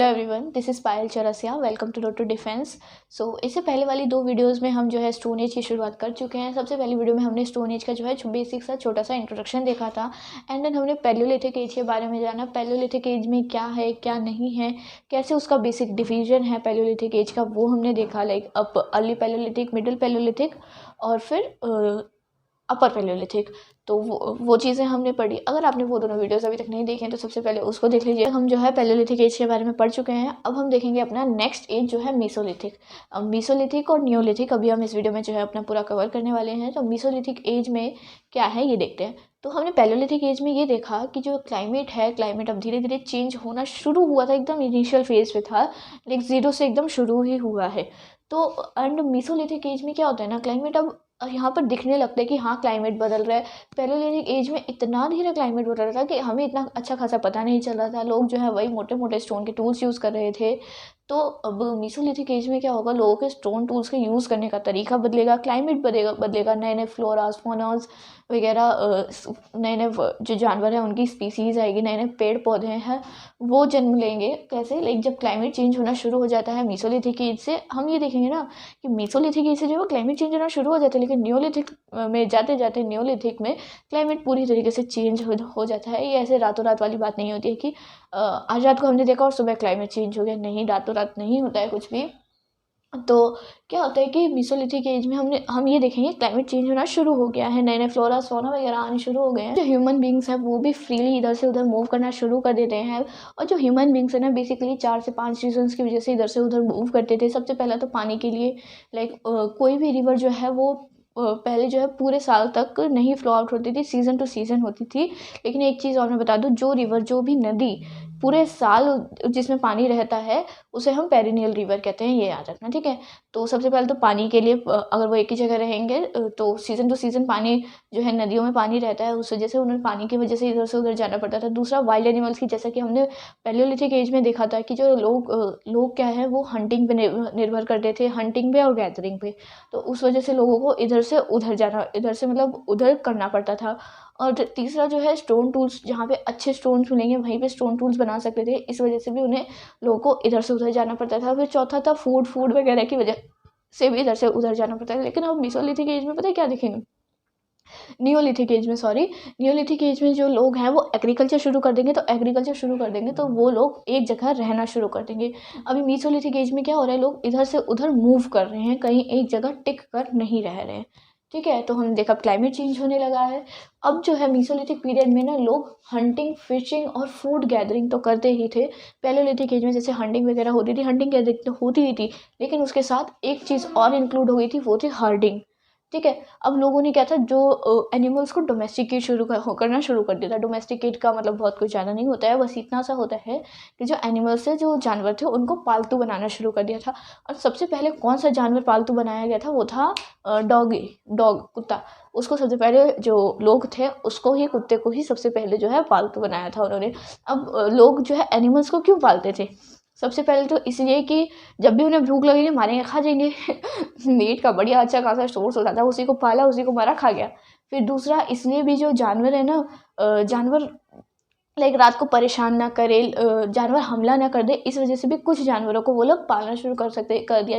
Hello everyone, this is Payal Chaurasia. Welcome to road to defence. इससे पहले वाली दो वीडियोस में हम जो है स्टोन एज की शुरुआत कर चुके हैं। सबसे पहली वीडियो में हमने स्टोन एज का जो है बेसिक सा छोटा सा इंट्रोडक्शन देखा था। एंड देन हमने पैलियोलिथिक एज के बारे में जाना। पैलियोलिथिक एज में क्या है क्या नहीं है, कैसे उसका बेसिक डिवीजन है पैलियोलिथिक एज का, वो हमने देखा। Like early Palaeolithic, middle Palaeolithic और फिर अपर पैलियोलिथिक। तो वो चीज़ें हमने पढ़ी। अगर आपने वो दोनों वीडियोस अभी तक नहीं देखे हैं तो सबसे पहले उसको देख लीजिए। हम जो है पैलियोलिथिक एज के बारे में पढ़ चुके हैं। अब हम देखेंगे अपना नेक्स्ट एज जो है मीसोलिथिक। अब मीसोलिथिक और नियोलिथिक अभी हम इस वीडियो में जो है अपना पूरा कवर करने वाले हैं। तो मीसोलिथिक एज में क्या है ये देखते हैं। तो हमने पैलियोलिथिक एज में ये देखा कि जो क्लाइमेट है, क्लाइमेट अब धीरे धीरे चेंज होना शुरू हुआ था। एकदम इनिशियल फेज पे था, लाइक जीरो से एकदम शुरू ही हुआ है। तो एंड मीसोलिथिक एज में क्या होता है ना, क्लाइमेट अब यहाँ पर दिखने लगता है कि हाँ क्लाइमेट बदल रहा है। पैलियोलिथिक एज में इतना धीरे क्लाइमेट बदल रहा था कि हमें इतना अच्छा खासा पता नहीं चल रहा था। लोग जो है वही मोटे मोटे स्टोन के टूल्स यूज़ कर रहे थे। तो अब मीसोलिथिक एज में क्या होगा, लोगों के स्टोन टूल्स के यूज़ करने का तरीका बदलेगा, क्लाइमेट बदलेगा। नए नए फ्लोरास फोनास वगैरह, नए नए जो जानवर हैं उनकी स्पीसीज़ आएगी, नए नए पेड़ पौधे हैं वो जन्म लेंगे। कैसे, लाइक जब क्लाइमेट चेंज होना शुरू हो जाता है मीसोलिथिक एज से, हम ये देखेंगे ना कि मीसोलिथिक एज से जो है क्लाइमेट चेंज होना शुरू हो जाता है। लेकिन नियोलिथिक में जाते जाते नियोलिथिक में क्लाइमेट पूरी तरीके से चेंज हो जाता है। ये ऐसे रातों रात वाली बात नहीं होती है कि आज रात को हमने देखा और सुबह क्लाइमेट चेंज हो गया। नहीं, रातों रात नहीं होता है कुछ भी। तो क्या होता है कि मीसोलिथिक एज में हम ये देखेंगे क्लाइमेट चेंज होना शुरू हो गया है, नए नए फ्लोरा सोना वगैरह आने शुरू हो गए हैं। जो ह्यूमन बींग्स हैं वो भी फ्रीली इधर से उधर मूव करना शुरू कर देते हैं। और जो ह्यूमन बींग्स है ना, बेसिकली 4 से 5 रीजन्स की वजह से इधर से उधर मूव करते थे। सबसे पहला तो पानी के लिए, लाइक कोई भी रिवर जो है वो पहले जो है पूरे साल तक नहीं फ्लो आउट होती थी, सीज़न टू सीज़न होती थी। लेकिन एक चीज़ और मैं बता दूँ, जो रिवर, जो भी नदी पूरे साल जिसमें पानी रहता है उसे हम पेरिनियल रिवर कहते हैं, ये याद रखना, ठीक है। तो सबसे पहले तो पानी के लिए अगर वो एक ही जगह रहेंगे तो सीज़न टू सीज़न पानी जो है, नदियों में पानी रहता है, उस वजह से उन्हें पानी की वजह से इधर से उधर जाना पड़ता था। दूसरा, वाइल्ड एनिमल्स की, जैसा कि हमने पैलियोलिथिक एज में देखा था कि जो लोग क्या है वो हंटिंग पे निर्भर करते थे, हंटिंग पे और गैदरिंग पे। तो उस वजह से लोगों को इधर से उधर जाना, इधर से मतलब उधर करना पड़ता था। और तीसरा जो है स्टोन टूल्स, जहाँ पे अच्छे स्टोन्स मिलेंगे वहीं पे स्टोन टूल्स बना सकते थे, इस वजह से भी उन्हें लोगों को इधर से उधर जाना पड़ता था। फिर चौथा था फूड वगैरह की वजह से भी इधर से उधर जाना पड़ता है। लेकिन अब मीसोलिथिक एज में पता है क्या दिखेंगे, नियोलिथिक एज में, सॉरी, नियोलिथिक एज में जो लोग हैं वो एग्रीकल्चर शुरू कर देंगे। तो एग्रीकल्चर शुरू कर देंगे तो वो लोग एक जगह रहना शुरू कर देंगे। अभी मीसोलिथिक एज में क्या हो रहा है, लोग इधर से उधर मूव कर रहे हैं, कहीं एक जगह टिक कर नहीं रह रहे हैं, ठीक है। तो हमने देखा क्लाइमेट चेंज होने लगा है। अब जो है मीसोलिथिक पीरियड में ना, लोग हंटिंग, फिशिंग और फूड गैदरिंग तो करते ही थे। पैलियोलिथिक एज में जैसे हंटिंग वगैरह होती थी, हंटिंग गैदरिंग तो होती ही थी, लेकिन उसके साथ एक चीज़ और इंक्लूड हो गई थी, वो थी हर्डिंग, ठीक है। अब लोगों ने क्या था, जो एनिमल्स को डोमेस्टिकेट करना शुरू कर दिया था। डोमेस्टिकेट का मतलब बहुत कुछ ज़्यादा नहीं होता है, बस इतना सा होता है कि जो एनिमल्स थे, जो जानवर थे, उनको पालतू बनाना शुरू कर दिया था। और सबसे पहले कौन सा जानवर पालतू बनाया गया था, वो था डॉग, कुत्ता। उसको सबसे पहले जो लोग थे उसको ही, कुत्ते को ही सबसे पहले जो है पालतू बनाया था उन्होंने। अब लोग जो है एनिमल्स को क्यों पालते थे, सबसे पहले तो इसलिए कि जब भी उन्हें भूख लगेगी मारेंगे खा जाएंगे। मीट का बढ़िया अच्छा खासा सोर्स होता था, उसी को पाला, उसी को मारा, खा गया। फिर दूसरा, इसलिए भी जो जानवर है ना, जानवर लाइक रात को परेशान ना करे, जानवर हमला ना कर दे, इस वजह से भी कुछ जानवरों को वो लोग पालना शुरू कर दिया,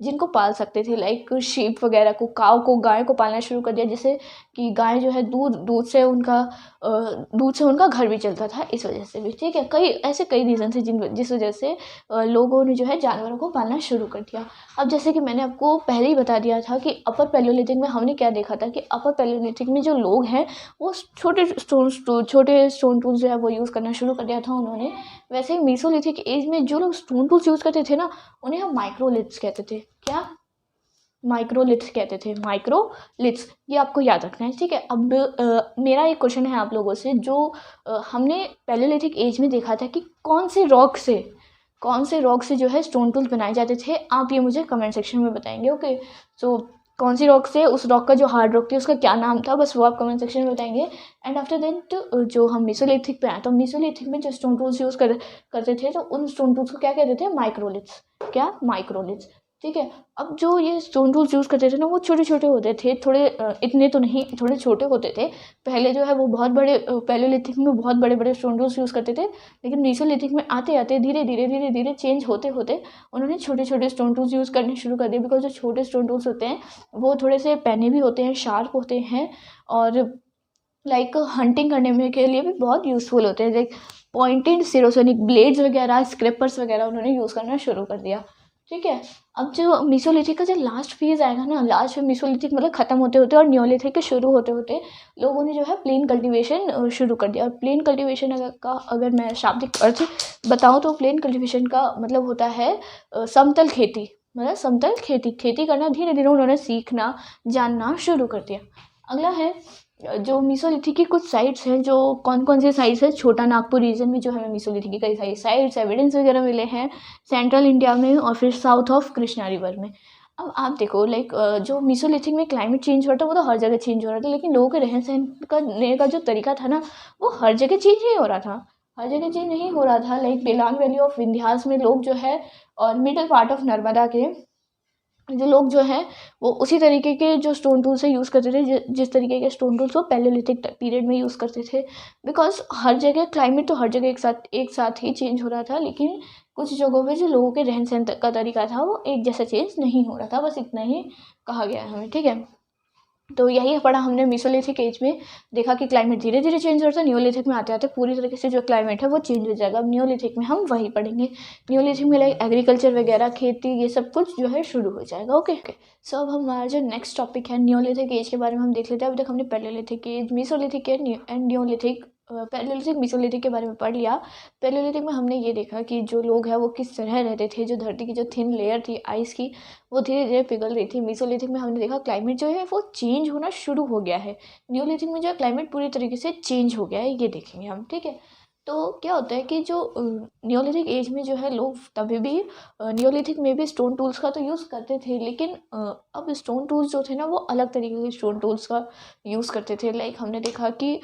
जिनको पाल सकते थे। लाइक शीप वगैरह को, काव को, गाय को पालना शुरू कर दिया, जिससे कि गाय जो है दूध से उनका घर भी चलता था, इस वजह से भी, ठीक है। कई रीज़न थे जिस वजह से लोगों ने जो है जानवरों को पालना शुरू कर दिया। अब जैसे कि मैंने आपको पहले ही बता दिया था कि अपर पैलियोलिथिक में हमने क्या देखा था, कि अपर पैलियोलिथिक में जो लोग हैं वो छोटे स्टोन टूल्स जो है वो यूज़ करना शुरू कर दिया था उन्होंने। वैसे ही मीसोलिथिक एज में जो लोग स्टोन टूल्स यूज़ करते थे ना, उन्हें हम माइक्रोलिथ्स कहते थे। क्या, माइक्रोलिथ्स कहते थे, माइक्रोलिथ्स, ये आपको याद रखना है, ठीक है। अब मेरा एक क्वेश्चन है आप लोगों से, जो हमने पैलियोलिथिक एज में देखा था कि कौन से रॉक से जो है स्टोन टूल्स बनाए जाते थे, आप ये मुझे कमेंट सेक्शन में बताएंगे, ओके। सो कौन सी रॉक से, उस रॉक का जो हार्ड रॉक थी उसका क्या नाम था, बस वो आप कमेंट सेक्शन में बताएंगे। एंड आफ्टर दैट जो हम मीसोलिथिक पे आए, तो मीसोलिथिक में जो स्टोन टूल्स यूज़ करते थे, तो उन स्टोन टूल्स को क्या कहते थे, माइक्रोलिथ्स। क्या, माइक्रोलिथ्स। ठीक है। अब जो ये स्टोन टूल्स यूज़ करते थे ना, वो छोटे छोटे होते थे, थोड़े इतने तो नहीं, थोड़े छोटे होते थे। पहले जो है वो बहुत बड़े, पैलियोलिथिक में बहुत बड़े बड़े स्टोन टूल्स यूज़ करते थे, लेकिन मेसोलिथिक में आते आते धीरे धीरे चेंज होते होते उन्होंने छोटे छोटे स्टोन टूल्स यूज़ करने शुरू कर दिए। बिकॉज जो छोटे स्टोन टूल्स होते हैं वो थोड़े से पैने भी होते हैं, शार्प होते हैं, और लाइक हंटिंग करने में के लिए भी बहुत यूज़फुल होते हैं। लाइक पॉइंटेड सिरोसोनिक ब्लेड्स वगैरह, स्क्रैपर्स वगैरह उन्होंने यूज़ करना शुरू कर दिया। ठीक है। अब जो मेसोलिथिक का जो लास्ट फेज़ आएगा ना, लास्ट में मेसोलिथिक मतलब ख़त्म होते होते और नियोलिथिक के शुरू होते होते लोगों ने जो है प्लेन कल्टीवेशन शुरू कर दिया। और प्लेन कल्टीवेशन अगर मैं शाब्दिक अर्थ बताऊँ तो प्लेन कल्टीवेशन का मतलब होता है समतल खेती, मतलब समतल खेती करना धीरे धीरे उन्होंने सीखना जानना शुरू कर दिया। अगला है जो मेसोलिथिक की कुछ साइट्स हैं, जो कौन कौन से साइट्स हैं। छोटा नागपुर रीजन में जो हमें मेसोलिथिक की कई सारी साइट्स एविडेंस वगैरह मिले हैं, सेंट्रल इंडिया में और फिर साउथ ऑफ कृष्णा रिवर में। अब आप देखो लाइक जो मेसोलिथिक में क्लाइमेट चेंज हो रहा था वो तो हर जगह चेंज हो रहा था, लेकिन लोगों के रहन सहन करने का जो तरीका था ना, वो हर जगह चेंज नहीं हो रहा था, हर जगह चेंज नहीं हो रहा था। लाइक बेलांग वैली ऑफ विंध्यास में लोग जो है, और मिडल पार्ट ऑफ नर्मदा के जो लोग जो हैं वो उसी तरीके के जो स्टोन टूल्स है यूज़ करते थे, जिस तरीके के स्टोन टूल्स वो पैलियोलिथिक पीरियड में यूज़ करते थे। बिकॉज हर जगह क्लाइमेट तो हर जगह एक साथ ही चेंज हो रहा था, लेकिन कुछ जगहों पे जो लोगों के रहन सहन का तरीका था वो एक जैसा चेंज नहीं हो रहा था। बस इतना ही कहा गया है हमें। ठीक है। तो यही पढ़ा हमने मेसोलिथिक एज में, देखा कि क्लाइमेट धीरे धीरे चेंज हो रहा था। नियोलिथिक में आते आते पूरी तरीके से जो क्लाइमेट है वो चेंज हो जाएगा। अब नियोलिथिक में हम वही पढ़ेंगे। नियोलिथिक में लाइक एग्रीकल्चर वगैरह, खेती, ये सब कुछ जो है शुरू हो जाएगा। ओके। सो अब हमारा जो नेक्स्ट टॉपिक है नियोलिथिक एज के बारे में हम देख लेते हैं। अभी तक हमने paleolithic age, mesolithic and neolithic, paleolithic mesolithic के बारे में पढ़ लिया। पैलियोलिथिक में हमने ये देखा कि जो लोग हैं वो किस तरह रहते थे, जो धरती की जो थिन लेयर थी आइस की वो धीरे धीरे पिघल रही थी। मेसोलिथिक में हमने देखा क्लाइमेट जो है वो चेंज होना शुरू हो गया है। नियोलिथिक में जो है क्लाइमेट पूरी तरीके से चेंज हो गया है, ये देखेंगे हम। ठीक है। तो क्या होता है कि जो नियोलिथिक एज में जो है लोग तभी भी नियोलिथिक में भी स्टोन टूल्स का तो यूज़ करते थे, लेकिन अब स्टोन टूल्स जो थे ना वो अलग तरीके के स्टोन टूल्स का यूज़ करते थे। लाइक हमने देखा कि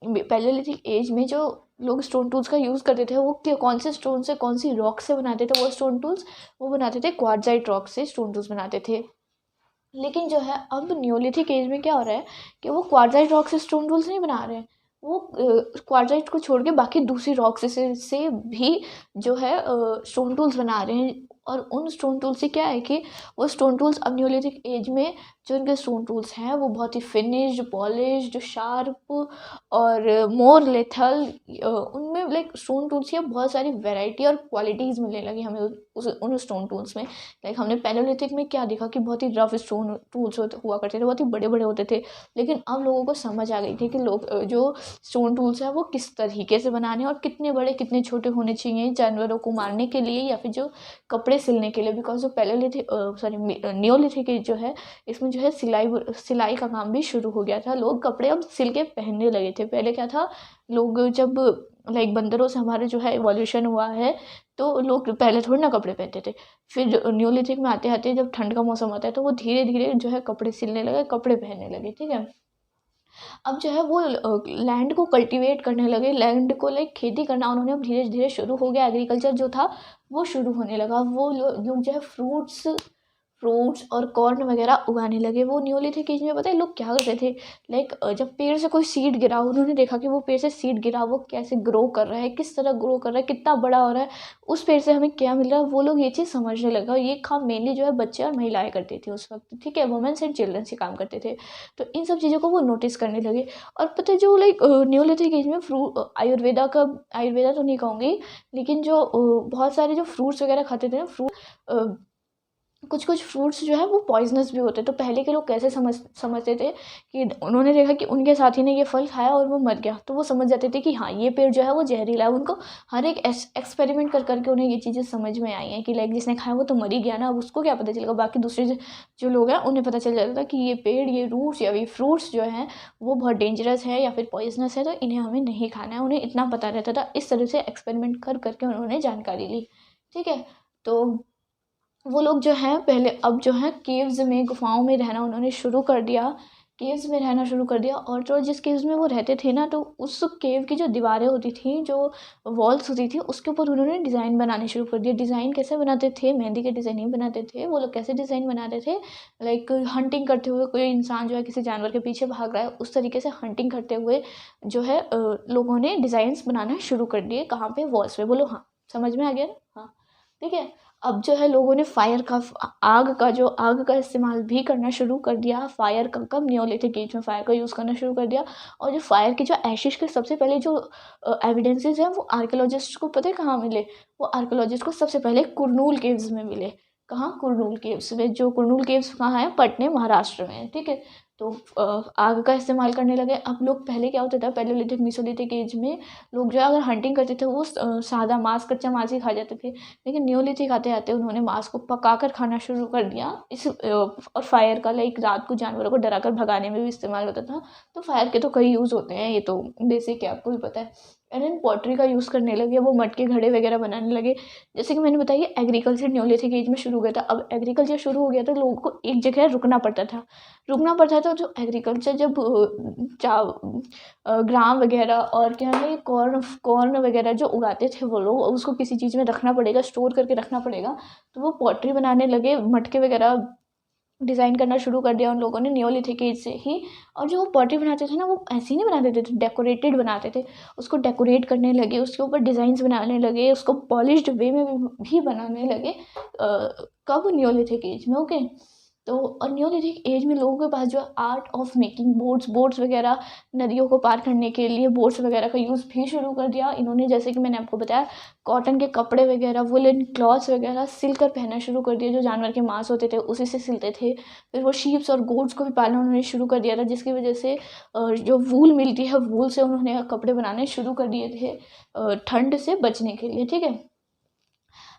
पैलियोलिथिक एज में जो लोग स्टोन टूल्स का यूज़ करते थे वो कौन से स्टोन से, कौन सी रॉक से बनाते थे वो स्टोन टूल्स, वो बनाते थे क्वार्टजाइट रॉक से स्टोन टूल्स बनाते थे। लेकिन जो है अब नियोलिथिक एज में क्या हो रहा है कि वो क्वार्टजाइट रॉक से स्टोन टूल्स नहीं बना रहे हैं, वो क्वार्टजाइट को छोड़ के बाकी दूसरी रॉक से भी जो है स्टोन टूल्स बना रहे हैं। और उन स्टोन टूल्स से क्या है कि वो स्टोन टूल्स अब नियोलिथिक एज में जो इनके स्टोन टूल्स हैं वो बहुत ही फिनिश्ड, पॉलिश्ड, शार्प और मोर लेथल, उनमें लाइक स्टोन टूल्स की बहुत सारी वैरायटी और क्वालिटीज़ मिलने लगी हमें उन स्टोन टूल्स में। लाइक हमने पैलियोलिथिक में क्या देखा कि बहुत ही रफ स्टोन टूल्स हुआ करते थे, बहुत ही बड़े बड़े होते थे, लेकिन अब लोगों को समझ आ गई थी कि लोग जो स्टोन टूल्स हैं वो किस तरीके से बनाने और कितने बड़े कितने छोटे होने चाहिए जानवरों को मारने के लिए या फिर जो कपड़े सिलने के लिए। बिकॉज जो पैलियोलिथिक नियोलिथिक जो है इसमें जो है सिलाई का काम भी शुरू हो गया था। लोग कपड़े अब सिल के पहनने लगे थे। पहले क्या था, लोग जब लाइक बंदरों से हमारे जो है इवोल्यूशन हुआ है तो लोग पहले थोड़ी ना कपड़े पहनते थे। फिर नियोलिथिक में आते आते जब ठंड का मौसम आता है तो वो धीरे धीरे जो है कपड़े सिलने लगे, कपड़े पहनने लगे। ठीक है। अब जो है वो लैंड को कल्टीवेट करने लगे, लैंड को लाइक खेती करना उन्होंने अब धीरे धीरे शुरू हो गया। एग्रीकल्चर जो था वो शुरू होने लगा। वो लोग जो है फ्रूट्स और कॉर्न वगैरह उगाने लगे। वो नियोलिथिक एज में पता है लोग क्या करते थे, लाइक जब पेड़ से कोई सीड गिरा, उन्होंने देखा कि वो पेड़ से सीड गिरा वो कैसे ग्रो कर रहा है, किस तरह ग्रो कर रहा है, कितना बड़ा हो रहा है, उस पेड़ से हमें क्या मिल रहा है, वो लोग ये चीज़ समझने लगा। ये काम मेनली जो है बच्चे और महिलाएं करती थी उस वक्त। ठीक है। वुमेन्स एंड चिल्ड्रंस से काम करते थे। तो इन सब चीज़ों को वो नोटिस करने लगे। और पता है जो लाइक नियोलिथिक एज में आयुर्वेदा तो नहीं कहूँगी, लेकिन जो बहुत सारे जो फ्रूट्स वगैरह खाते थे ना, कुछ कुछ फ्रूट्स जो है वो पॉइजनस भी होते। तो पहले के लोग कैसे समझते थे कि उन्होंने देखा कि उनके साथी ने ये फल खाया और वो मर गया, तो वो समझ जाते थे कि हाँ ये पेड़ जो है वो जहरीला है। उनको हर एक एक्सपेरिमेंट कर करके उन्हें ये चीज़ें समझ में आई हैं कि लाइक जिसने खाया वो तो मर ही गया ना, अब उसको क्या पता चलेगा, बाकी दूसरे जो लोग हैं उन्हें पता चल जाता था कि ये पेड़, ये रूट्स या ये फ्रूट्स जो हैं वो बहुत डेंजरस है या फिर पॉइजनस है, तो इन्हें हमें नहीं खाना है। उन्हें इतना पता रहता था। इस तरह से एक्सपेरिमेंट कर करके उन्होंने जानकारी ली। ठीक है। तो वो लोग जो हैं पहले अब जो है केव्स में, गुफाओं में रहना उन्होंने शुरू कर दिया। केव्स में रहना शुरू कर दिया। और जो जिस केव्स में वो रहते थे ना, तो उस केव की जो दीवारें होती थी, जो वॉल्स होती थी, उसके ऊपर उन्होंने डिज़ाइन बनाने शुरू कर दिए। डिज़ाइन कैसे बनाते थे, मेहंदी के डिज़ाइन नहीं बनाते थे वो लोग। कैसे डिज़ाइन बनाते थे, लाइक हंटिंग करते हुए, कोई इंसान जो है किसी जानवर के पीछे भाग रहा है, उस तरीके से हंटिंग करते हुए जो है लोगों ने डिज़ाइंस बनाना शुरू कर दिए। कहाँ पे, वॉल्स पे। बोलो हाँ, समझ में आ गया ना? हाँ, ठीक है। अब जो है लोगों ने आग का इस्तेमाल भी करना शुरू कर दिया। फायर का कब, नियोलिथिक एज में फायर का यूज़ करना शुरू कर दिया। और जो फायर की जो एशिश के सबसे पहले जो एविडेंसेस हैं, वो आर्कियोलॉजिस्ट को पता है कहाँ मिले? वो आर्कियोलॉजिस्ट को सबसे पहले कुरनूल केव्स में मिले। कहाँ? कुरनूल केव्स में। जो कुरनूल केव्स कहाँ है? पटने, महाराष्ट्र में है, ठीक है। तो आग का इस्तेमाल करने लगे। अब लोग, पहले क्या होता था, पैलियोलिथिक मेसोलिथिक एज में लोग जो है अगर हंटिंग करते थे, वो सादा मांस, कच्चा मांस ही खा जाते थे। लेकिन नियोलिथिक आते आते उन्होंने मांस को पका कर खाना शुरू कर दिया। और फायर का, लाइक रात को जानवरों को डरा कर भगाने में भी इस्तेमाल होता था। तो फायर के तो कई यूज़ होते हैं, ये तो बेसिक है, आपको भी पता है। एंड देन पॉटरी का यूज़ करने लगे, वो मटके घड़े वगैरह बनाने लगे। जैसे कि मैंने बताया, एग्रीकल्चर नियोलिथिक एज में शुरू हो गया था। अब एग्रीकल्चर शुरू हो गया तो लोगों को एक जगह रुकना पड़ता था। जो एग्रीकल्चर, जब ग्राम वगैरह और क्या है, कॉर्न वगैरह जो उगाते थे वो लोग, उसको किसी चीज़ में रखना पड़ेगा, स्टोर करके रखना पड़ेगा। तो वो पॉटरी बनाने लगे, मटके वगैरह डिज़ाइन करना शुरू कर दिया उन लोगों ने नियोलिथिक एज से ही। और जो वो पॉटरी बनाते थे ना, वो ऐसे ही नहीं बनाते थे, डेकोरेटेड बनाते थे। उसको डेकोरेट करने लगे, उसके ऊपर डिज़ाइंस बनाने लगे, उसको पॉलिश्ड वे में भी बनाने लगे। कब? नियोलिथिक एज में, ओके। तो और नियोलिथिक एज में लोगों के पास जो आर्ट ऑफ मेकिंग बोट्स वगैरह, नदियों को पार करने के लिए बोट्स वगैरह का यूज़ भी शुरू कर दिया इन्होंने। जैसे कि मैंने आपको बताया, कॉटन के कपड़े वगैरह, वुलन क्लॉथ्स वगैरह सिल कर पहनना शुरू कर दिया। जो जानवर के मांस होते थे उसी से सिलते थे। फिर वो शीप्स और गोट्स को भी पालना उन्होंने शुरू कर दिया था, जिसकी वजह से जो वूल मिलती है, वूल से उन्होंने कपड़े बनाने शुरू कर दिए थे, ठंड से बचने के लिए, ठीक है।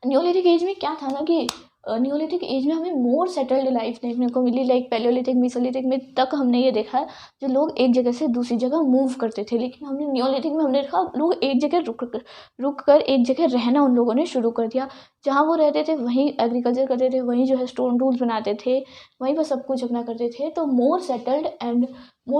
न्योलिथिक एज में क्या था ना कि न्योलिथिक एज में हमें मोर सेटल्ड लाइफ देखने को मिली। लाइक पैलियोलिथिक, मेसोलिथिक में तक हमने ये देखा है, जो लोग एक जगह से दूसरी जगह मूव करते थे। लेकिन हमने न्योलिथिक में हमने देखा लोग एक जगह रुक कर एक जगह रहना उन लोगों ने शुरू कर दिया। जहाँ वो रहते थे वहीं एग्रीकल्चर करते थे, वहीं जो है स्टोन टूल्स बनाते थे, वहीं पर सब कुछ अपना करते थे। तो more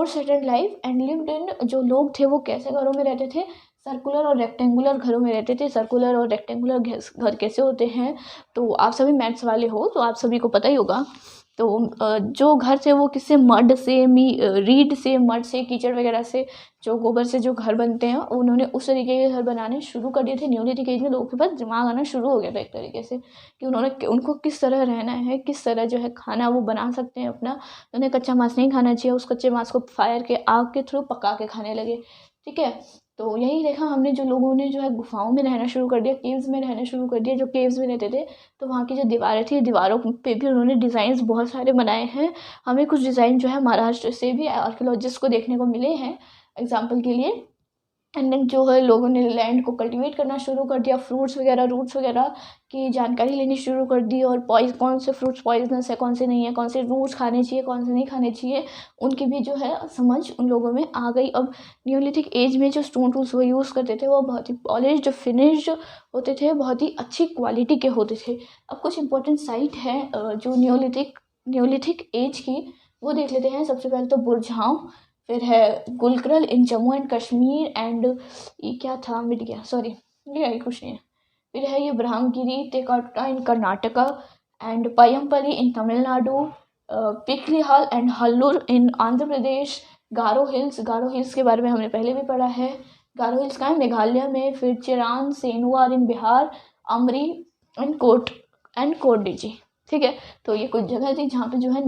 settled life and lived in, जो लोग थे वो कैसे घरों में रहते थे? सर्कुलर और रेक्टेंगुलर घरों में रहते थे। सर्कुलर और रेक्टेंगुलर घर कैसे होते हैं? तो आप सभी मैथ्स वाले हो तो आप सभी को पता ही होगा। तो जो घर थे वो किससे? रीड से, मड से, कीचड़ वगैरह से, जो गोबर से जो घर बनते हैं, उन्होंने उस तरीके के घर बनाने शुरू कर दिए थे। न्योलिथिक एज में लोगों के पास दिमाग आना शुरू हो गया था एक तरीके से, कि उनको किस तरह रहना है, किस तरह जो है खाना वो बना सकते हैं अपना। उन्हें कच्चा मांस नहीं खाना चाहिए, उस कच्चे मांस को फायर के, आग के थ्रू पका के खाने लगे, ठीक है। तो यही देखा हमने, जो लोगों ने जो है गुफाओं में रहना शुरू कर दिया, केव्स में रहना शुरू कर दिया। जो केव्स में रहते थे, तो वहाँ की जो दीवारें थी, दीवारों पे भी उन्होंने डिज़ाइंस बहुत सारे बनाए हैं। हमें कुछ डिज़ाइन जो है महाराष्ट्र से भी आर्कियोलॉजिस्ट को देखने को मिले हैं, एग्जाम्पल के लिए। एंड देन जो है लोगों ने लैंड को कल्टीवेट करना शुरू कर दिया, रूट्स वगैरह की जानकारी लेनी शुरू कर दी। और कौन से फ्रूट्स पॉइजनस है, कौन से नहीं है, कौन से रूट्स खाने चाहिए, कौन से नहीं खाने चाहिए, उनकी भी जो है समझ उन लोगों में आ गई। अब न्योलिथिक एज में जो स्टोन टूल्स वो यूज़ करते थे, वो बहुत ही पॉलिश्ड, फिनिश्ड होते थे, बहुत ही अच्छी क्वालिटी के होते थे। अब कुछ इंपॉर्टेंट साइट है जो न्योलिथिक एज की, वो देख लेते हैं। सबसे पहले तो बुरझांव, फिर है गुलकरल इन जम्मू एंड कश्मीर एंड, ये क्या था, मिट गया, सॉरी, ये कुछ नहीं है। फिर है ये ब्रह्मगिरी तेकाटा in Karnataka and Payampalli in Tamil Nadu, Piklihal and Hallur in Andhra Pradesh. Garo Hills के बारे में हमने पहले भी पढ़ा है। गारो हिल्स कहाँ है? मेघालय में। फिर चिरान सेनुआर इन बिहार, अमरी एंड कोटडीजी, ठीक है। तो ये कुछ जगह थी जहाँ पे जो है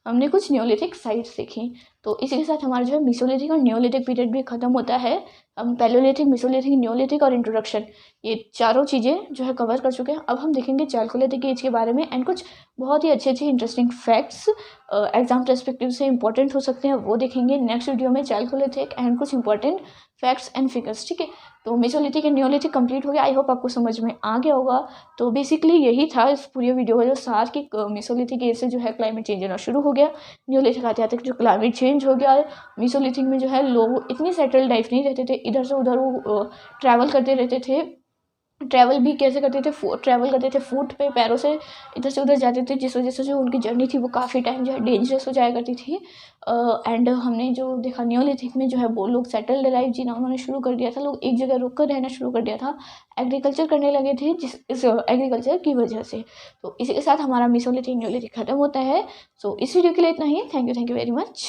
हमने कुछ न्योलिथिक साइट्स देखी। तो इसी के साथ हमारा जो है मेसोलिथिक और न्योलिथिक पीरियड भी खत्म होता है। हम पैलियोलिथिक, मेसोलिथिक, न्योलिथिक और इंट्रोडक्शन, ये चारों चीज़ें जो है कवर कर चुके हैं। अब हम देखेंगे चैल्कोलिथिक एज के बारे में, एंड कुछ बहुत ही अच्छे इंटरेस्टिंग फैक्ट्स एग्जाम पर्सपेक्टिव से इंपॉर्टेंट हो सकते हैं, वो देखेंगे नेक्स्ट वीडियो में। चैल्कोलिथिक एंड कुछ इंपॉर्टेंट फैक्ट्स एंड फिगर्स, ठीक है। तो मेसोलिथिक एंड न्योलिथिक कंप्लीट हो गया। आई होप आपको समझ में आ गया होगा। तो बेसिकली यही था इस पूरे वीडियो का जो सार, कि मेसोलिथिक एज से जो है क्लाइमेट चेंज होना शुरू हो गया। न्योलिथिक आते जो क्लाइमेट चेंज हो गया है। मेसोलिथिक में जो है लोग इतनी सेटल्ड लाइफ नहीं रहते थे, इधर से उधर वो ट्रैवल करते रहते थे, ट्रैवल भी कैसे करते थे, ट्रैवल करते थे फुट पे, पैरों से इधर से उधर जाते थे, जिस वजह से जो उनकी जर्नी थी वो काफ़ी टाइम जो है डेंजरस हो जाया करती थी। एंड हमने जो देखा नियोलिथिक में जो है वो लोग सेटल्ड लाइफ जीना उन्होंने शुरू कर दिया था, लोग एक जगह रुक कर रहना शुरू कर दिया था, एग्रीकल्चर करने लगे थे इस एग्रीकल्चर की वजह से। तो इसी के साथ हमारा मेसोलिथिक नियोलिथिक खत्म होता है। सो इस वीडियो के लिए इतना ही। Thank you very much.